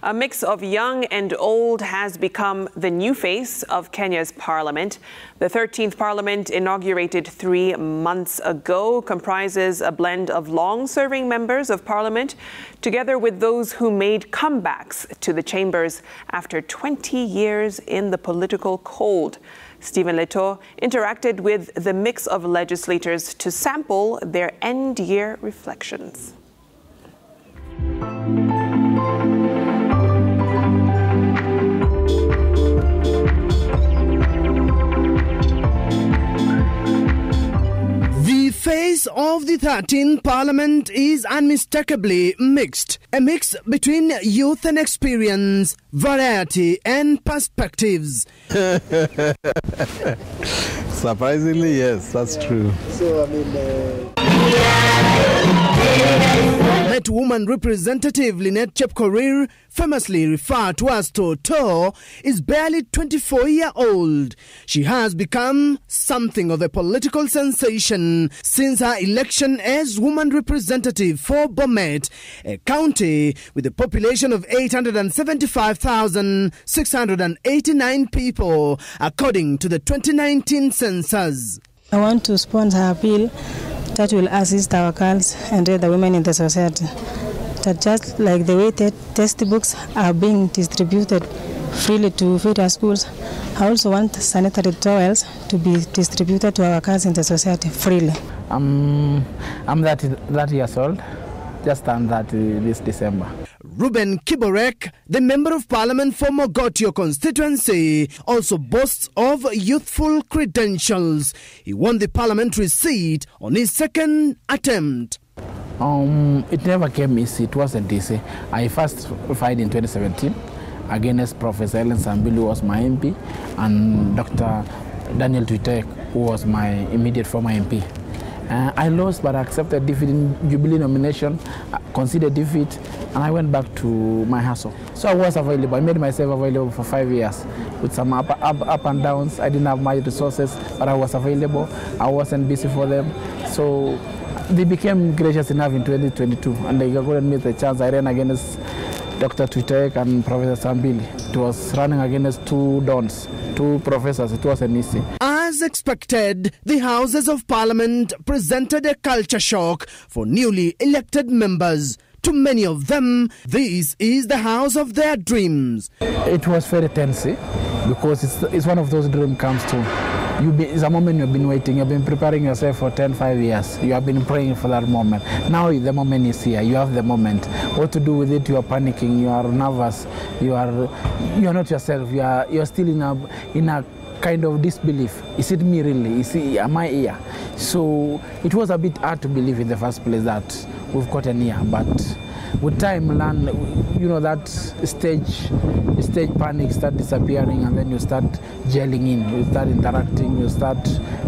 A mix of young and old has become the new face of Kenya's parliament. The 13th parliament, inaugurated 3 months ago, comprises a blend of long-serving members of parliament, together with those who made comebacks to the chambers after 20 years in the political cold. Stephen Letoo interacted with the mix of legislators to sample their end-year reflections. The face of the 13th Parliament is unmistakably mixed. A mix between youth and experience, variety and perspectives. Surprisingly, yes, that's true. So, Met woman representative Lynette Chepkorir, famously referred to as Toto, is barely 24-year-old. She has become something of a political sensation since her election as woman representative for Bomet, a county with a population of 875,689 people, according to the 2019 census. I want to sponsor a bill that will assist our girls and other women in the society. That just like the way that textbooks are being distributed freely to various schools, I also want sanitary towels to be distributed to our girls in the society freely. I'm 30 years old, just turned 30 this December. Ruben Kiborek, the Member of Parliament for Mogotio constituency, also boasts of youthful credentials. He won the parliamentary seat on his second attempt. It never came easy. It wasn't easy. I first filed in 2017 against Professor Ellen Sambili, who was my MP, and Dr. Daniel Tuitek, who was my immediate former MP. I lost, but I accepted defeat in Jubilee nomination, conceded defeat, and I went back to my hustle. So I was available. I made myself available for 5 years with some up and downs. I didn't have much resources, but I was available. I wasn't busy for them. So they became gracious enough in 2022, and they couldn't miss the chance. I ran against Dr. Tuitek and Professor Sambili. It was running against two dons, two professors. It wasn't easy. As expected, the Houses of Parliament presented a culture shock for newly elected members. To many of them, this is the house of their dreams. It was very tense because it's one of those dreams comes true. It's a moment you've been waiting. You've been preparing yourself for 5 years. You have been praying for that moment. Now the moment is here. You have the moment. What to do with it? You are panicking. You are nervous. You are not yourself. You are still in a kind of disbelief. Is it me really? Am I here? So it was a bit hard to believe in the first place that we've gotten here, but with time, learn, that stage panic start disappearing, and then you start gelling in, you start interacting, you start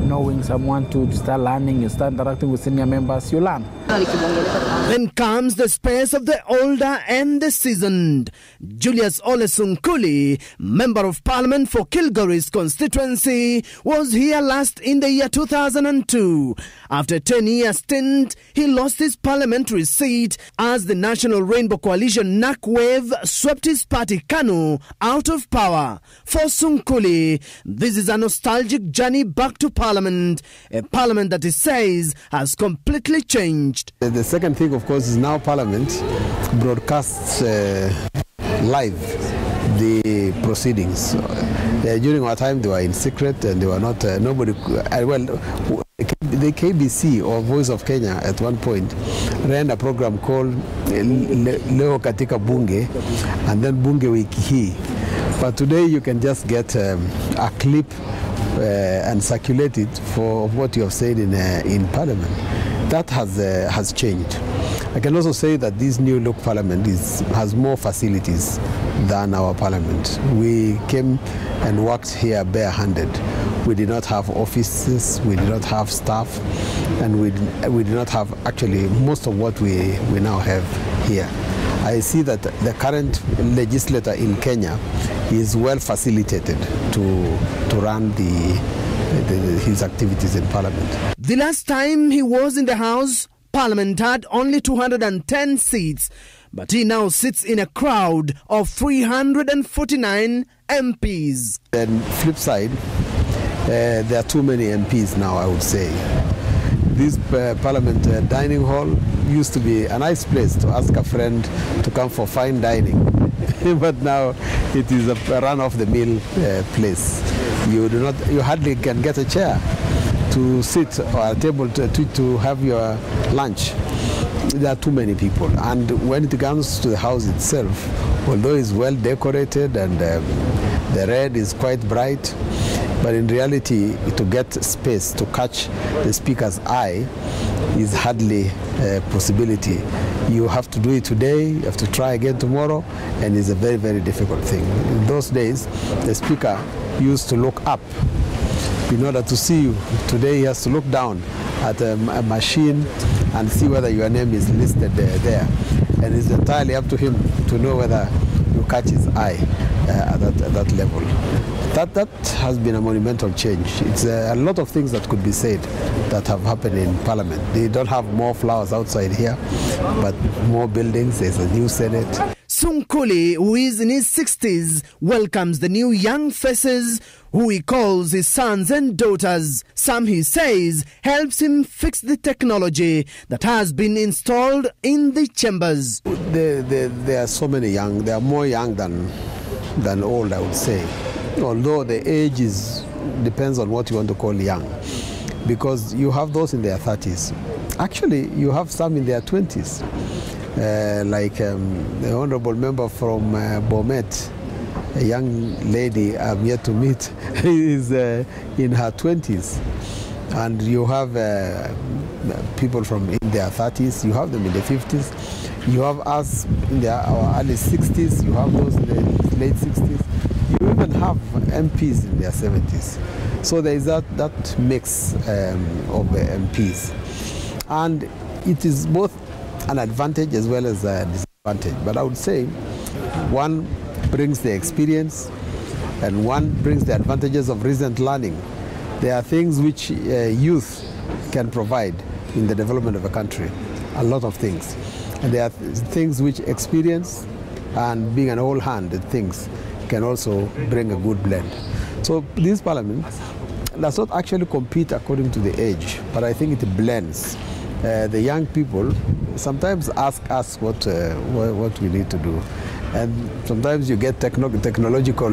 knowing someone to start learning, you start interacting with senior members, you learn. Then comes the space of the older and the seasoned. Julius Olesunkuli, Member of Parliament for Kilgoris constituency, was here last in the year 2002. After a 10-year stint, he lost his parliamentary seat as the National Rainbow Coalition NAC wave swept his party KANU out of power. For Sunkuli, this is a nostalgic journey back to Parliament, a Parliament that he says has completely changed. The second thing, of course, is now Parliament broadcasts live the proceedings. During our time, they were in secret and they were not, the KBC, or Voice of Kenya, at one point ran a program called Leo Katika Bunge and then Bunge Wiki Hii. But today you can just get a clip and circulate it for what you have said in Parliament. That has changed. I can also say that this new look Parliament has more facilities than our Parliament. We came and worked here barehanded. We did not have offices, we did not have staff, and we did not have actually most of what we now have here. I see that the current legislator in Kenya is well facilitated to run his activities in Parliament. The last time he was in the House, Parliament had only 210 seats. but he now sits in a crowd of 349 MPs. And flip side, there are too many MPs now, I would say. This Parliament dining hall used to be a nice place to ask a friend to come for fine dining. But now it is a run-of-the-mill place. You hardly can get a chair to sit or a table to have your lunch. There are too many people. And when it comes to the house itself, although it's well decorated and the red is quite bright, but in reality, to get space to catch the speaker's eye is hardly a possibility. You have to do it today, you have to try again tomorrow, and it's a very, very difficult thing. In those days, the speaker used to look up in order to see you. Today, he has to look down at a machine and see whether your name is listed there. And it's entirely up to him to know whether you catch his eye at that level. That has been a monumental change. It's a lot of things that could be said that have happened in Parliament. They don't have more flowers outside here, but more buildings. There's a new Senate. Sunkuli, who is in his 60s, welcomes the new young faces who he calls his sons and daughters. Some, he says, helps him fix the technology that has been installed in the chambers. There are so many young. They are more young than old, I would say. Although the age depends on what you want to call young, because you have those in their 30s. Actually, you have some in their 20s, like the honorable member from Bomet, a young lady I'm yet to meet, is in her 20s. And you have people from in their 30s, you have them in the 50s, you have us in our early 60s, you have those in the late 60s. You even have MPs in their 70s. So there is that mix of MPs. And it is both an advantage as well as a disadvantage. But I would say one brings the experience and one brings the advantages of recent learning. There are things which youth can provide in the development of a country, a lot of things. And there are things which experience and being an old hand at things can also bring a good blend. So this Parliament does not actually compete according to the age, but I think it blends. The young people sometimes ask us what we need to do, and sometimes you get technological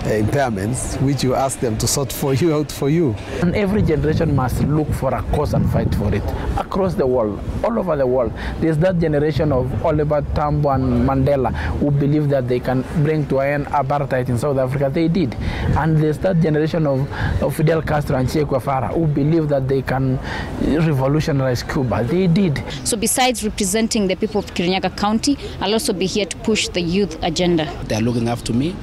impairments which you ask them to sort out for you. And every generation must look for a cause and fight for it. Across the world, all over the world, there's that generation of Oliver Tambo and Mandela who believe that they can bring to an end apartheid in South Africa. They did. And there's that generation of Fidel Castro and Che Guevara who believe that they can revolutionize Cuba. They did. So besides representing the people of Kirinyaga County, I'll also be here to push the youth agenda. They're looking after me.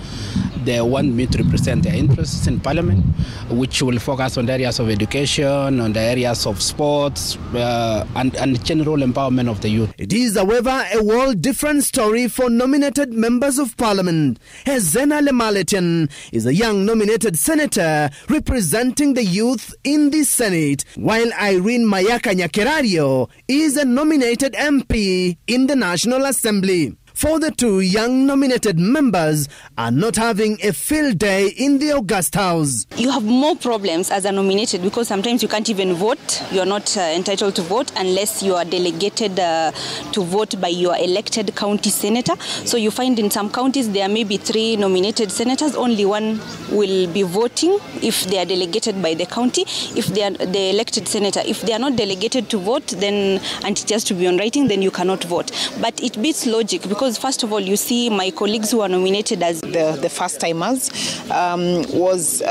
They want me to represent their interests in Parliament, which will focus on the areas of education, on the areas of sports, and general empowerment of the youth. It is, however, a whole different story for nominated members of Parliament. Hezena Lemaletian is a young nominated senator representing the youth in the Senate, while Irene Mayaka Nyakerario is a nominated MP in the National Assembly. For the two young nominated members are not having a field day in the August House. You have more problems as a nominated because sometimes you can't even vote. You're not entitled to vote unless you are delegated to vote by your elected county senator. So you find in some counties there may be 3 nominated senators, only one will be voting if they are delegated by the county. If they are the elected senator, if they are not delegated to vote, then and just to be on writing, then you cannot vote. But it beats logic because first of all, you see my colleagues who are nominated as the first timers was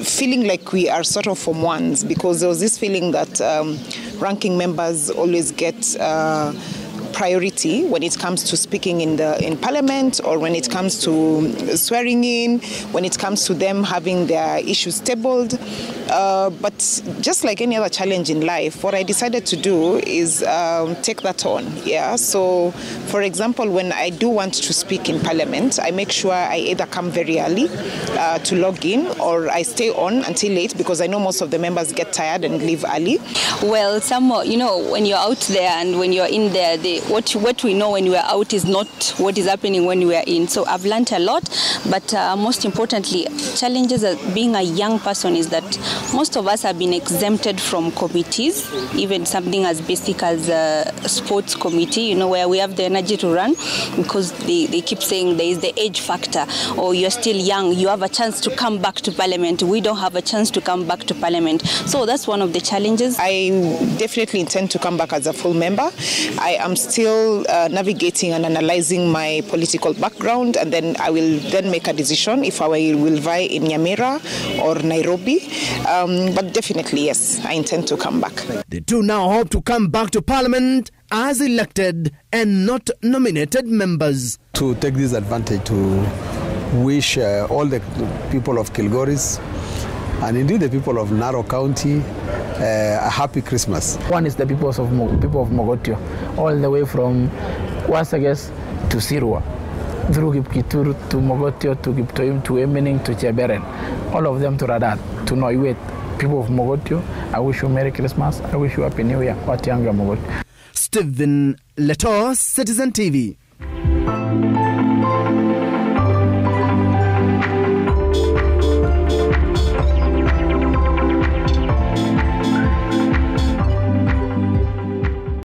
feeling like we are sort of Form 1s, because there was this feeling that ranking members always get priority when it comes to speaking in Parliament, or when it comes to swearing in, when it comes to them having their issues tabled. But just like any other challenge in life, what I decided to do is take that on. Yeah. So, for example, when I do want to speak in Parliament, I make sure I either come very early to log in, or I stay on until late, because I know most of the members get tired and leave early. Well, some, when you're out there and when you're in there, what we know when we are out is not what is happening when we are in. So I've learned a lot, but most importantly, challenges of being a young person is that most of us have been exempted from committees, even something as basic as a sports committee, where we have the energy to run, because they keep saying there is the age factor, or you're still young, you have a chance to come back to parliament. We don't have a chance to come back to parliament. So that's one of the challenges. I definitely intend to come back as a full member. I am still navigating and analyzing my political background, and then I will then make a decision if I will vie in Nyamira or Nairobi. But definitely, yes, I intend to come back. The two now hope to come back to parliament as elected and not nominated members. To take this advantage to wish all the people of Kilgoris and indeed the people of Narok County a happy Christmas. One is the people of Mogotio, all the way from Wasages to Sirwa, through Kipkitur to Mogotio to Kiptoim to Emening to Cheberen, all of them to Radat, to Noiwet. People of Mogotio, I wish you Merry Christmas, I wish you Happy New Year. What younger Mogotio. Stephen Letoo, Citizen TV.